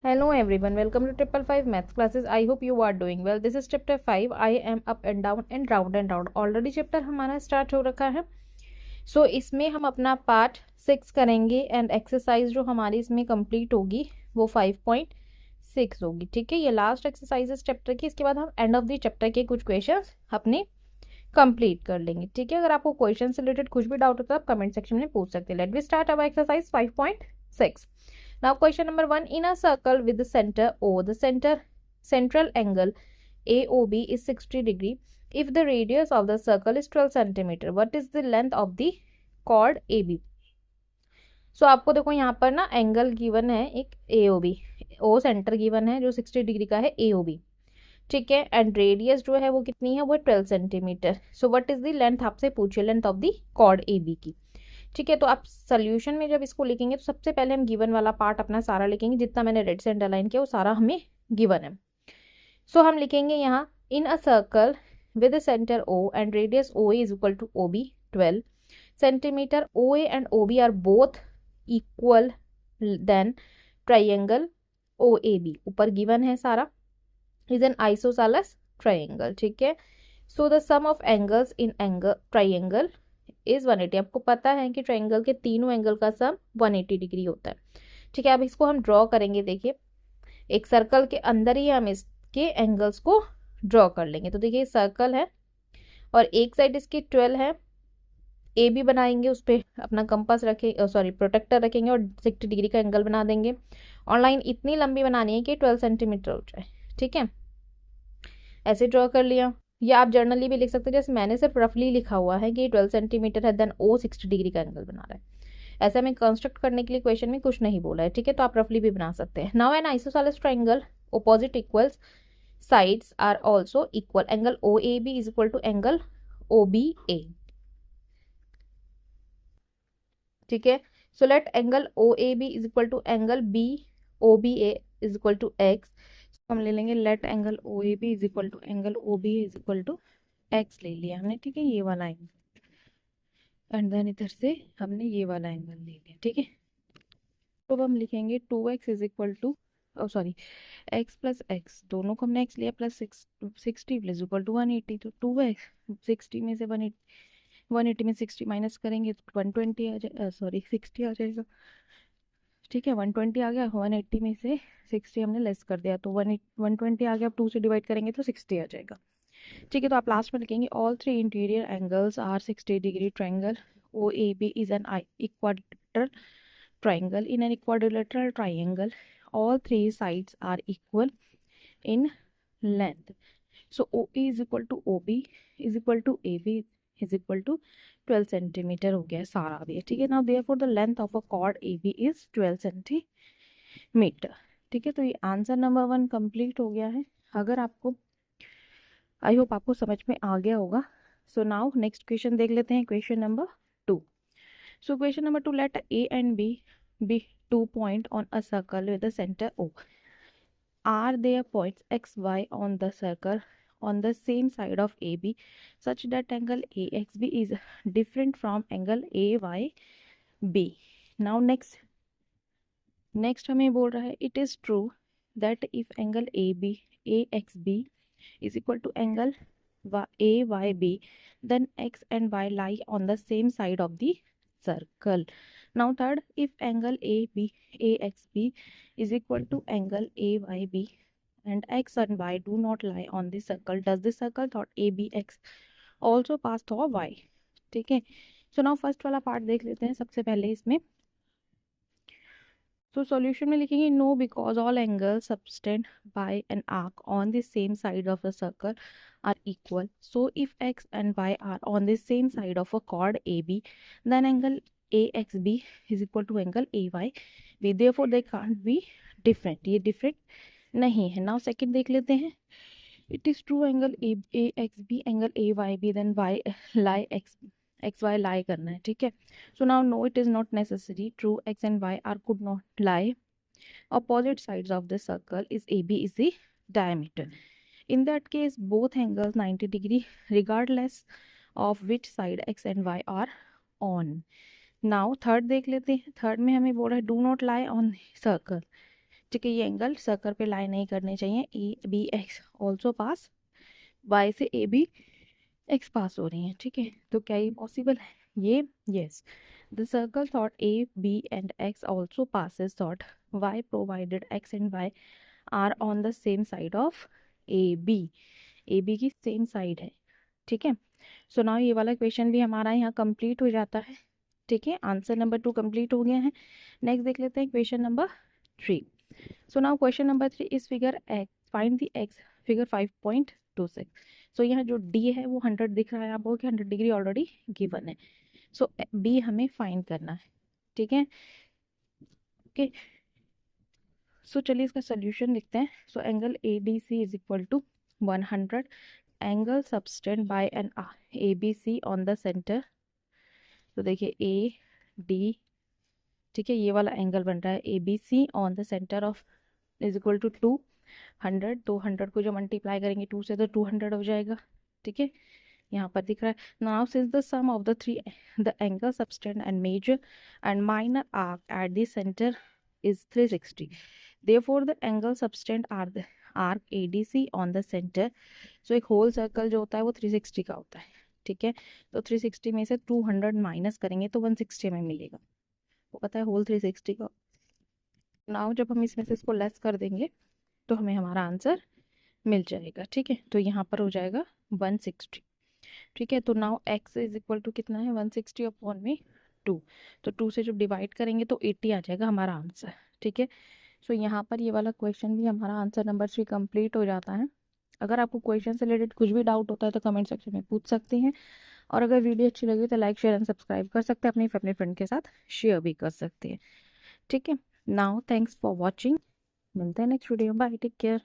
Hello everyone, welcome to Triple Five Maths classes. I hope you are doing well. This is chapter 5. I am up and down and round and round. Already chapter हमारा start हो रखा है. So इसमें हम अपना part 6 करेंगे and exercise जो हमारी इसमें कंप्लीट होगी वो 5.6 होगी. ठीक है, ये लास्ट एक्सरसाइज है चैप्टर की. इसके बाद हम एंड ऑफ द चैप्टर के कुछ क्वेश्चंस अपने कंप्लीट कर लेंगे. ठीक है, अगर आपको क्वेश्चन से रिलेटेड कुछ भी डाउट होता है आप कमेंट सेक्शन में पूछ सकते हैं. Let we start our exercise 5.6. Now question number 1. In a circle with the center O, the central angle AOB is 60 degree. If the radius of the circle is 12 centimeter, what is the length of the chord AB? So आपको देखो यहाँ पर ना angle given है एक AOB, O centre given है जो 60 degree का है AOB. ठीक है, एंड रेडियस जो है वो कितनी है, वो 12 centimetre. So what is the length, आपसे पूछिए length of the chord AB की. ठीक है, तो आप सोल्यूशन में जब इसको लिखेंगे तो सबसे पहले हम गिवन वाला पार्ट अपना सारा लिखेंगे. जितना मैंने रेड से अंडरलाइन किया वो सारा हमें गिवन है. सो हम लिखेंगे यहाँ in a circle with centre O and radius OA is equal to OB 12 centimetre. OA and OB are both equal then triangle OAB ऊपर गिवन है सारा इज एन आइसोसेलेस ट्राइंगल. ठीक है, so the sum of angles in angle triangle is 180. आपको पता है कि triangle के तीनों एंगल का सम 180 डिग्री होता है. ठीक है, अब इसको हम ड्रॉ करेंगे. देखिए एक सर्कल के अंदर ही हम इसके एंगल्स को ड्रॉ कर लेंगे. तो देखिए सर्कल है और एक साइड इसकी 12 है. ए बी बनाएंगे, उस पर अपना कंपास रखें, सॉरी प्रोटेक्टर रखेंगे और 60 डिग्री का एंगल बना देंगे. और लाइन इतनी लंबी बनानी है कि 12 सेंटीमीटर हो जाए. ठीक है, ऐसे ड्रॉ कर लिया. या आप जर्नली भी लिख सकते हैं, जैसे मैंने सिर्फ रफली लिखा हुआ है कि 12 सेंटीमीटर है देन O 60 डिग्री का एंगल बना रहा है. ऐसा मैं कंस्ट्रक्ट करने के लिए क्वेश्चन में कुछ नहीं बोला है. ठीक है, तो आप रफली भी बना सकते हैं. Now an isosceles triangle opposite equals sides are also equal. Angle OAB is equal to angle OBA. ठीक है, so let angle OAB is equal to angle BOBA is equal to x. हम ले लेंगे let angle OAB is equal to angle OBA is equal to x ले लिया हमने. ठीक है, ये वाला एंगल एंड देन इधर से हमने ये वाला एंगल ले लिया. ठीक है, तो हम लिखेंगे 2x is equal to sorry x plus x, दोनों को हमने x लिया प्लस 60 प्लस इक्वल टू 180. तो 2x 60 में से 180 में 60 माइनस करेंगे तो 120 आ जाए, सॉरी 60 आ जाएगा. ठीक है, 120 आ गया. 180 में से 60 हमने लेस कर दिया तो 120 आ गया. अब 2 से डिवाइड करेंगे तो 60 आ जाएगा. ठीक है, तो आप लास्ट में लिखेंगे all three interior angles are 60 degree. Triangle OAB is an equilateral triangle. In an equilateral triangle all three sides are equal in length. So OA is equal to OB is equal to AB is equal to 12 centimetre हो गया सारा भी. ठीक है, now therefore the length of a cord AB is 12 centimetre. ठीक है, तो ये आंसर नंबर 1 कंप्लीट हो गया है. अगर आपको आई होप आपको समझ में आ गया होगा. सो नाउ नेक्स्ट क्वेश्चन देख लेते हैं, question number 2. So question number 2, let A and B be 2 points on a circle with the center O. Are there points X, Y on the circle on the same side of AB such that angle AXB is different from angle AYB? Now next हमें बोल रहा है it is true that if angle AXB is equal to angle AYB then X and Y lie on the same side of the circle. Now third, if angle AXB is equal to angle AYB and X and Y do not lie on the circle, does the circle thought ABX also pass through Y? ठीक है, so now first वाला part देख लेते हैं सबसे पहले इसमें. तो सॉल्यूशन में लिखेंगे no because all angles subtend by an arc on the same side of the circle are equal. So if X and Y are on the same side of a chord AB, then angle AXB is equal to angle AYB. Therefore they can't be different. ये different नहीं है. Now second देख लेते हैं. It is true angle AXB angle AYB then Y lie XY lie करना है. ठीक है, so now no it is not necessary. True X and Y are could not lie. Opposite sides of the circle is AB is the diameter. In that case both angles 90 degree regardless of which side X and Y are on. Now third देख लेते हैं. Third में हमें बोल रहा है do not lie on circle. ठीक है, ये एंगल सर्कल पे लाई नहीं करने चाहिए। A B X also pass, Y से ए बी एक्स पास हो रही है। ठीक है, तो क्या ये पॉसिबल है? ये yes. The circle through A B and X also passes through Y provided X and Y are on the same side of A B की सेम साइड है। ठीक है, सो नाउ ये वाला क्वेश्चन भी हमारा यहाँ कंप्लीट हो जाता है। ठीक है, आंसर नंबर 2 कंप्लीट हो गया है। नेक्स्ट देख लेते हैं question number 3। So now question number 3 इस figure x, find the x, figure 5.26। सो यहाँ जो डी है वो 100 दिख रहा है आपको कि 100 डिग्री ऑलरेडी गिवन है। सो बी हमें फाइंड करना है। ठीक है, ओके, सो चलिए इसका सोल्यूशन लिखते हैं। So angle A D C is equal to 100 angle subtended by an A B C on the centre. तो देखिए ए डी, ठीक है, ये वाला एंगल बन रहा है A B C on the centre of is equal to 200। 200 को जो मल्टीप्लाई करेंगे 2 से तो 200 हो जाएगा। ठीक है, यहाँ पर दिख रहा है। Now since the sum of the three the angle subtend and major and minor arc at the centre is 360, therefore the angle subtend are the arc ADC on the center। so एक whole circle जो होता है वो 360 का होता है। ठीक है, तो 360 में से 200 माइनस करेंगे तो 160 में मिलेगा, वो पता है होल 360 का। नाउ जब हम इसमें से इसको लेस कर देंगे तो हमें हमारा आंसर मिल जाएगा। ठीक है, तो यहाँ पर हो जाएगा 160। ठीक है, तो now x is equal to कितना है 160 अपॉन में 2। तो 2 से जब डिवाइड करेंगे तो 80 आ जाएगा हमारा आंसर। ठीक है, सो यहाँ पर ये वाला क्वेश्चन भी हमारा आंसर नंबर 3 कंप्लीट हो जाता है। अगर आपको क्वेश्चन से रिलेटेड कुछ भी डाउट होता है तो कमेंट सेक्शन में पूछ सकते हैं, और अगर वीडियो अच्छी लगी तो लाइक शेयर एंड सब्सक्राइब कर सकते हैं, अपने फ्रेंड के साथ शेयर भी कर सकते हैं। ठीक है, नाउ थैंक्स फॉर वॉचिंग, मिलते हैं next video, bye, take care.